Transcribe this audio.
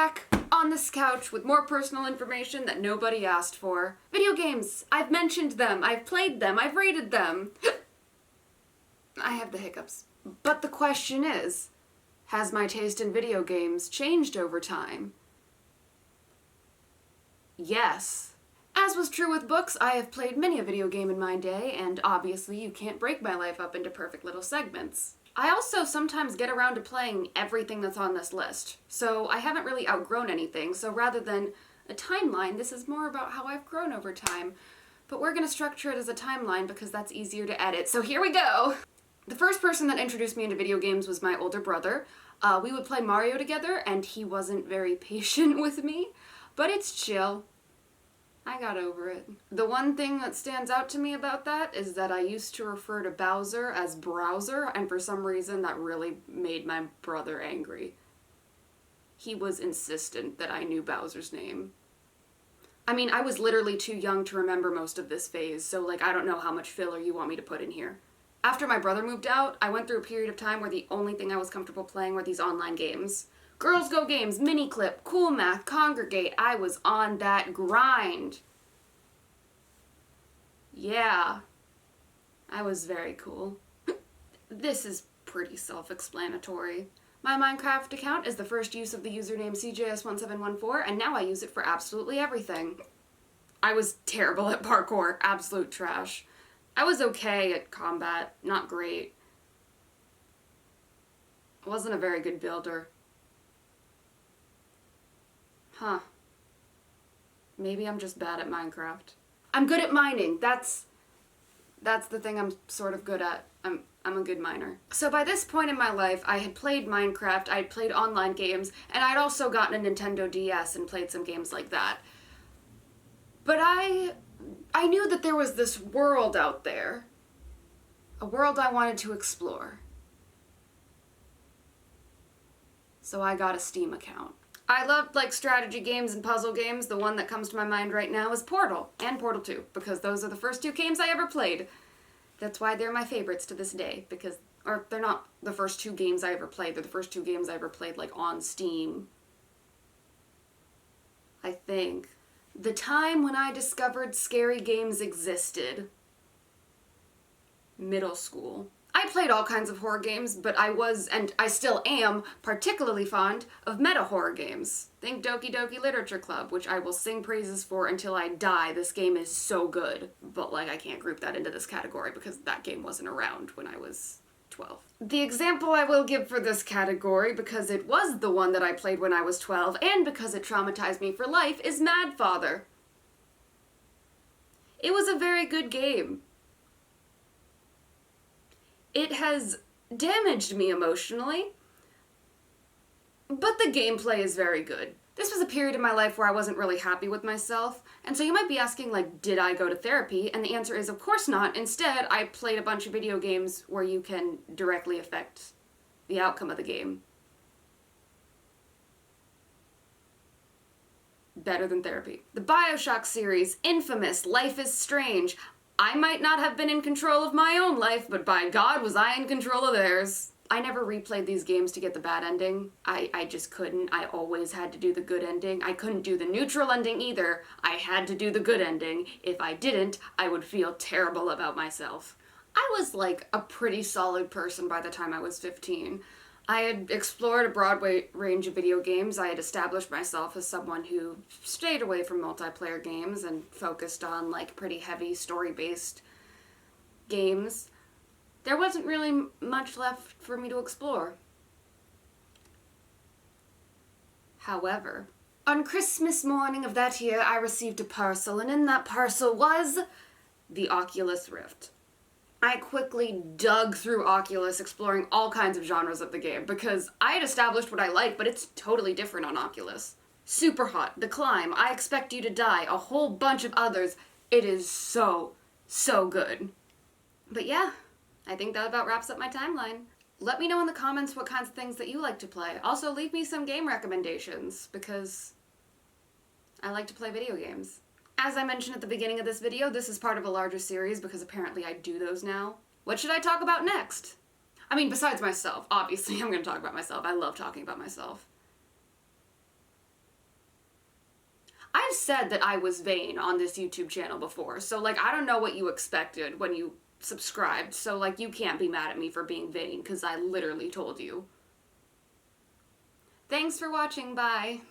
back on this couch with more personal information that nobody asked for. Video games. I've mentioned them. I've played them. I've rated them. I have the hiccups. But the question is, has my taste in video games changed over time? Yes. As was true with books, I have played many a video game in my day, and obviously you can't break my life up into perfect little segments. I also sometimes get around to playing everything that's on this list, so I haven't really outgrown anything, so rather than a timeline, this is more about how I've grown over time. But we're gonna structure it as a timeline because that's easier to edit, so here we go! The first person that introduced me into video games was my older brother. We would play Mario together, and he wasn't very patient with me, but it's chill. I got over it. The one thing that stands out to me about that is that I used to refer to Bowser as Browser, and for some reason that really made my brother angry. He was insistent that I knew Bowser's name. I mean, I was literally too young to remember most of this phase, so like I don't know how much filler you want me to put in here. After my brother moved out, I went through a period of time where the only thing I was comfortable playing were these online games. Girls Go Games, Miniclip, Cool Math, Congregate. I was on that grind. Yeah. I was very cool. This is pretty self-explanatory. My Minecraft account is the first use of the username CJS1714, and now I use it for absolutely everything. I was terrible at parkour, absolute trash. I was okay at combat, not great. I wasn't a very good builder. Huh. Maybe I'm just bad at Minecraft. I'm good at mining. That's the thing I'm sort of good at. I'm a good miner. So by this point in my life, I had played Minecraft, I had played online games, and I'd also gotten a Nintendo DS and played some games like that. But I knew that there was this world out there. A world I wanted to explore. So I got a Steam account. I loved like strategy games and puzzle games. The one that comes to my mind right now is Portal and Portal 2, because those are the first two games I ever played. That's why they're my favorites to this day, because, or they're not the first two games I ever played, they're the first two games I ever played like on Steam. I think. The time when I discovered scary games existed. Middle school. I played all kinds of horror games, but I was, and I still am, particularly fond of meta-horror games. Think Doki Doki Literature Club, which I will sing praises for until I die. This game is so good. But, like, I can't group that into this category because that game wasn't around when I was 12. The example I will give for this category, because it was the one that I played when I was 12, and because it traumatized me for life, is Mad Father. It was a very good game. It has damaged me emotionally, but the gameplay is very good. This was a period in my life where I wasn't really happy with myself, and so you might be asking, like, did I go to therapy? And the answer is, of course not. Instead, I played a bunch of video games where you can directly affect the outcome of the game. Better than therapy. The BioShock series, Infamous, Life is Strange. I might not have been in control of my own life, but by God was I in control of theirs. I never replayed these games to get the bad ending. I just couldn't. I always had to do the good ending. I couldn't do the neutral ending either. I had to do the good ending. If I didn't, I would feel terrible about myself. I was like a pretty solid person by the time I was 15. I had explored a broad range of video games. I had established myself as someone who stayed away from multiplayer games and focused on like pretty heavy story-based games. There wasn't really much left for me to explore. However, on Christmas morning of that year, I received a parcel, and in that parcel was the Oculus Rift. I quickly dug through Oculus, exploring all kinds of genres of the game, because I had established what I like, but it's totally different on Oculus. Super Hot, The Climb, I Expect You to Die, a whole bunch of others. It is so, so good. But yeah, I think that about wraps up my timeline. Let me know in the comments what kinds of things that you like to play. Also, leave me some game recommendations, because I like to play video games. As I mentioned at the beginning of this video, this is part of a larger series because apparently I do those now. What should I talk about next? I mean, besides myself. Obviously, I'm going to talk about myself. I love talking about myself. I've said that I was vain on this YouTube channel before, so, like, I don't know what you expected when you subscribed, so, like, you can't be mad at me for being vain, because I literally told you. Thanks for watching, bye!